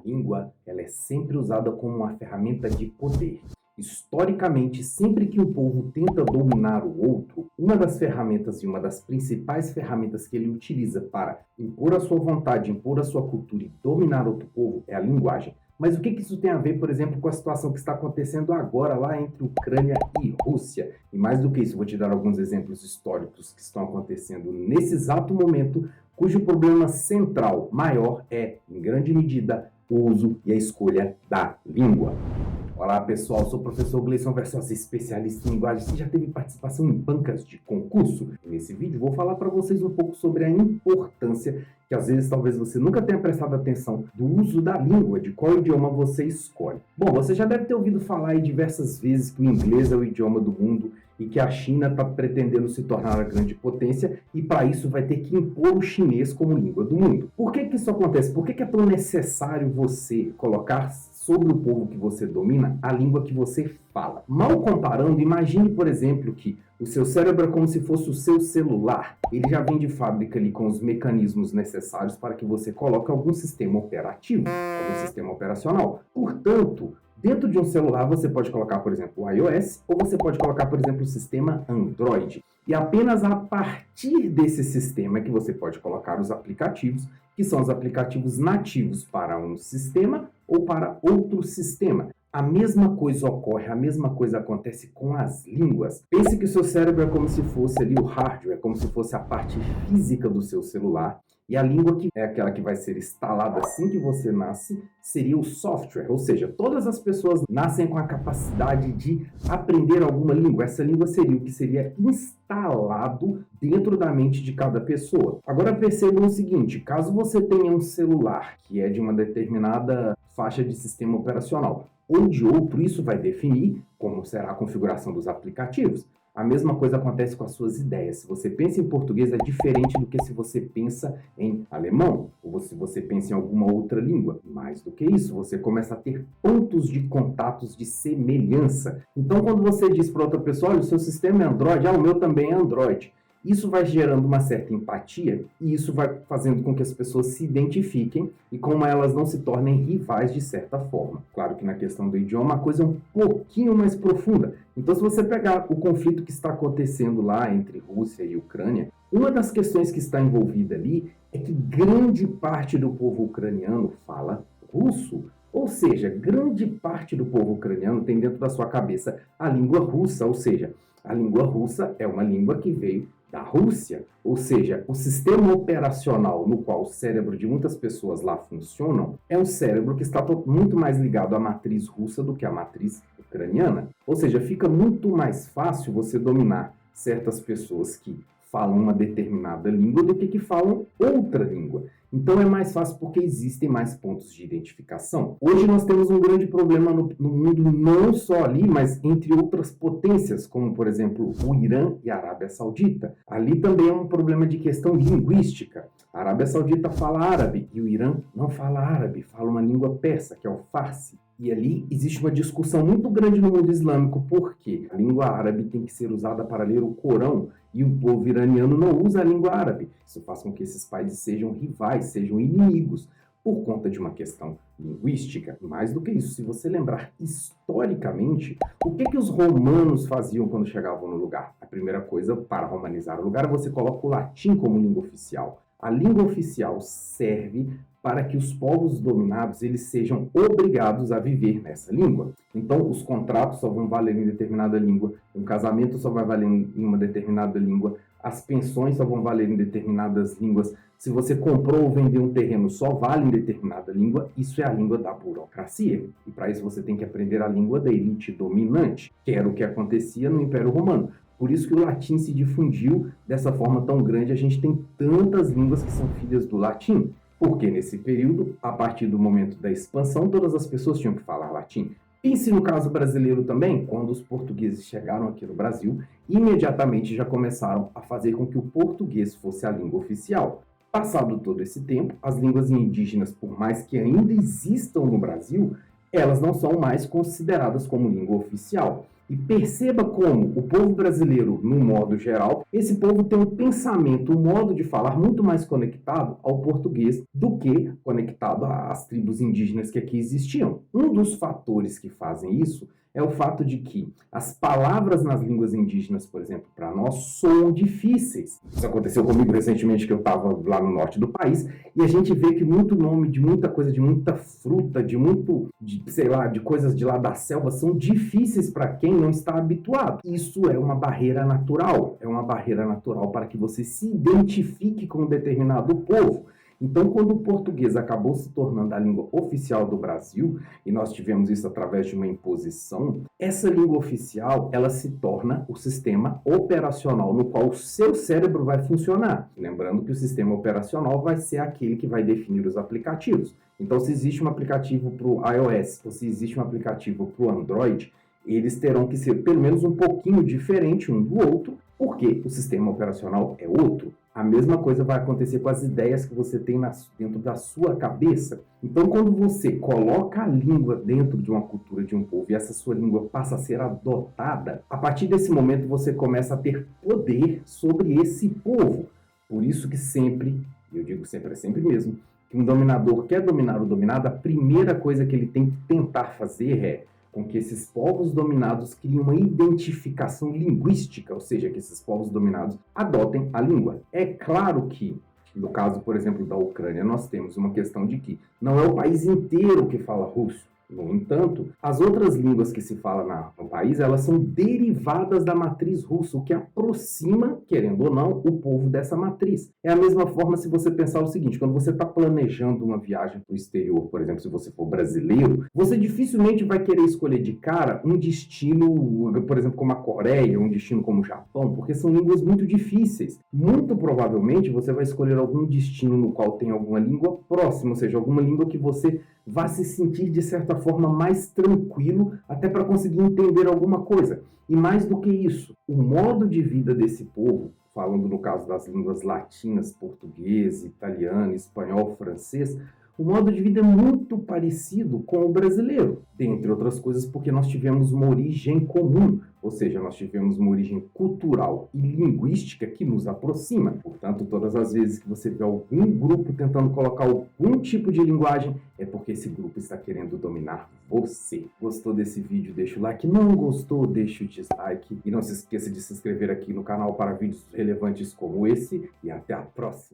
língua, ela é sempre usada como uma ferramenta de poder. Historicamente, sempre que um povo tenta dominar o outro, uma das ferramentas e uma das principais ferramentas que ele utiliza para impor a sua vontade, impor a sua cultura e dominar outro povo é a linguagem. Mas o que isso tem a ver, por exemplo, com a situação que está acontecendo agora lá entre Ucrânia e Rússia? E mais do que isso, vou te dar alguns exemplos históricos que estão acontecendo nesse exato momento, cujo problema central, maior, é, em grande medida, o uso e a escolha da língua. Olá pessoal, sou o professor Gleison Versosa, especialista em linguagem que já teve participação em bancas de concurso. E nesse vídeo vou falar para vocês um pouco sobre a importância, que às vezes talvez você nunca tenha prestado atenção, do uso da língua, de qual idioma você escolhe. Bom, você já deve ter ouvido falar aí diversas vezes que o inglês é o idioma do mundo e que a China está pretendendo se tornar a grande potência e para isso vai ter que impor o chinês como língua do mundo. Por que isso acontece? Por que é tão necessário você colocar sobre o povo que você domina a língua que você fala? Mal comparando, imagine, por exemplo, que o seu cérebro é como se fosse o seu celular. Ele já vem de fábrica ali com os mecanismos necessários para que você coloque algum sistema operativo, algum sistema operacional. Portanto, dentro de um celular você pode colocar, por exemplo, o iOS ou você pode colocar, por exemplo, o sistema Android. E apenas a partir desse sistema é que você pode colocar os aplicativos, que são os aplicativos nativos para um sistema ou para outro sistema. A mesma coisa ocorre, a mesma coisa acontece com as línguas. Pense que o seu cérebro é como se fosse ali o hardware, é como se fosse a parte física do seu celular. E a língua, que é aquela que vai ser instalada assim que você nasce, seria o software. Ou seja, todas as pessoas nascem com a capacidade de aprender alguma língua. Essa língua seria o que seria instalado dentro da mente de cada pessoa. Agora percebam o seguinte, caso você tenha um celular que é de uma determinada faixa de sistema operacional, ou de outro, isso vai definir como será a configuração dos aplicativos. A mesma coisa acontece com as suas ideias. Se você pensa em português, é diferente do que se você pensa em alemão, ou se você pensa em alguma outra língua. Mais do que isso, você começa a ter pontos de contatos de semelhança. Então, quando você diz para outra pessoa, olha, o seu sistema é Android, o meu também é Android. Isso vai gerando uma certa empatia e isso vai fazendo com que as pessoas se identifiquem e como elas não se tornem rivais de certa forma. Claro que na questão do idioma a coisa é um pouquinho mais profunda. Então, se você pegar o conflito que está acontecendo lá entre Rússia e Ucrânia, uma das questões que está envolvida ali é que grande parte do povo ucraniano fala russo. Ou seja, grande parte do povo ucraniano tem dentro da sua cabeça a língua russa, ou seja, a língua russa é uma língua que veio da Rússia, ou seja, o sistema operacional no qual o cérebro de muitas pessoas lá funcionam é um cérebro que está muito mais ligado à matriz russa do que à matriz ucraniana. Ou seja, fica muito mais fácil você dominar certas pessoas que falam uma determinada língua do que falam outra língua. Então é mais fácil porque existem mais pontos de identificação. Hoje nós temos um grande problema no mundo, não só ali, mas entre outras potências, como por exemplo o Irã e a Arábia Saudita. Ali também é um problema de questão linguística. A Arábia Saudita fala árabe e o Irã não fala árabe, fala uma língua persa, que é o Farsi. E ali existe uma discussão muito grande no mundo islâmico, porque a língua árabe tem que ser usada para ler o Corão e o povo iraniano não usa a língua árabe. Isso faz com que esses países sejam rivais, sejam inimigos, por conta de uma questão linguística. Mais do que isso, se você lembrar historicamente, o que os romanos faziam quando chegavam no lugar? A primeira coisa, para romanizar o lugar, você coloca o latim como língua oficial. A língua oficial serve para que os povos dominados eles sejam obrigados a viver nessa língua. Então, os contratos só vão valer em determinada língua, um casamento só vai valer em uma determinada língua, as pensões só vão valer em determinadas línguas, se você comprou ou vendeu um terreno só vale em determinada língua, isso é a língua da burocracia. E para isso você tem que aprender a língua da elite dominante, que era o que acontecia no Império Romano. Por isso que o latim se difundiu dessa forma tão grande, a gente tem tantas línguas que são filhas do latim. Porque nesse período, a partir do momento da expansão, todas as pessoas tinham que falar latim. Pense no caso brasileiro também, quando os portugueses chegaram aqui no Brasil, imediatamente já começaram a fazer com que o português fosse a língua oficial. Passado todo esse tempo, as línguas indígenas, por mais que ainda existam no Brasil, elas não são mais consideradas como língua oficial. E perceba como o povo brasileiro, no modo geral, esse povo tem um pensamento, um modo de falar muito mais conectado ao português do que conectado às tribos indígenas que aqui existiam. Um dos fatores que fazem isso é o fato de que as palavras nas línguas indígenas, por exemplo, para nós, soam difíceis. Isso aconteceu comigo recentemente, que eu estava lá no norte do país, e a gente vê que muito nome de muita coisa, de muita fruta, sei lá, de coisas de lá da selva, são difíceis para quem não está habituado. Isso é uma barreira natural para que você se identifique com um determinado povo. Então, quando o português acabou se tornando a língua oficial do Brasil, e nós tivemos isso através de uma imposição, essa língua oficial, ela se torna o sistema operacional no qual o seu cérebro vai funcionar. Lembrando que o sistema operacional vai ser aquele que vai definir os aplicativos. Então, se existe um aplicativo para o iOS, ou se existe um aplicativo para o Android, eles terão que ser pelo menos um pouquinho diferente um do outro, porque o sistema operacional é outro. A mesma coisa vai acontecer com as ideias que você tem dentro da sua cabeça. Então, quando você coloca a língua dentro de uma cultura de um povo e essa sua língua passa a ser adotada, a partir desse momento você começa a ter poder sobre esse povo. Por isso que sempre, eu digo sempre, é sempre mesmo, que um dominador quer dominar o dominado, a primeira coisa que ele tem que tentar fazer é com que esses povos dominados criem uma identificação linguística, ou seja, que esses povos dominados adotem a língua. É claro que, no caso, por exemplo, da Ucrânia, nós temos uma questão de que não é o país inteiro que fala russo. No entanto, as outras línguas que se falam no país, elas são derivadas da matriz russa, o que aproxima, querendo ou não, o povo dessa matriz. É a mesma forma se você pensar o seguinte, quando você está planejando uma viagem para o exterior, por exemplo, se você for brasileiro, você dificilmente vai querer escolher de cara um destino, por exemplo, como a Coreia, um destino como o Japão, porque são línguas muito difíceis. Muito provavelmente você vai escolher algum destino no qual tem alguma língua próxima, ou seja, alguma língua que você vá se sentir, de certa forma, mais tranquilo, até para conseguir entender alguma coisa. E mais do que isso, o modo de vida desse povo, falando no caso das línguas latinas, português, italiano, espanhol, francês, o modo de vida é muito parecido com o brasileiro, dentre outras coisas porque nós tivemos uma origem comum, ou seja, nós tivemos uma origem cultural e linguística que nos aproxima. Portanto, todas as vezes que você vê algum grupo tentando colocar algum tipo de linguagem, é porque esse grupo está querendo dominar você. Gostou desse vídeo? Deixa o like. Não gostou? Deixa o dislike. E não se esqueça de se inscrever aqui no canal para vídeos relevantes como esse. E até a próxima!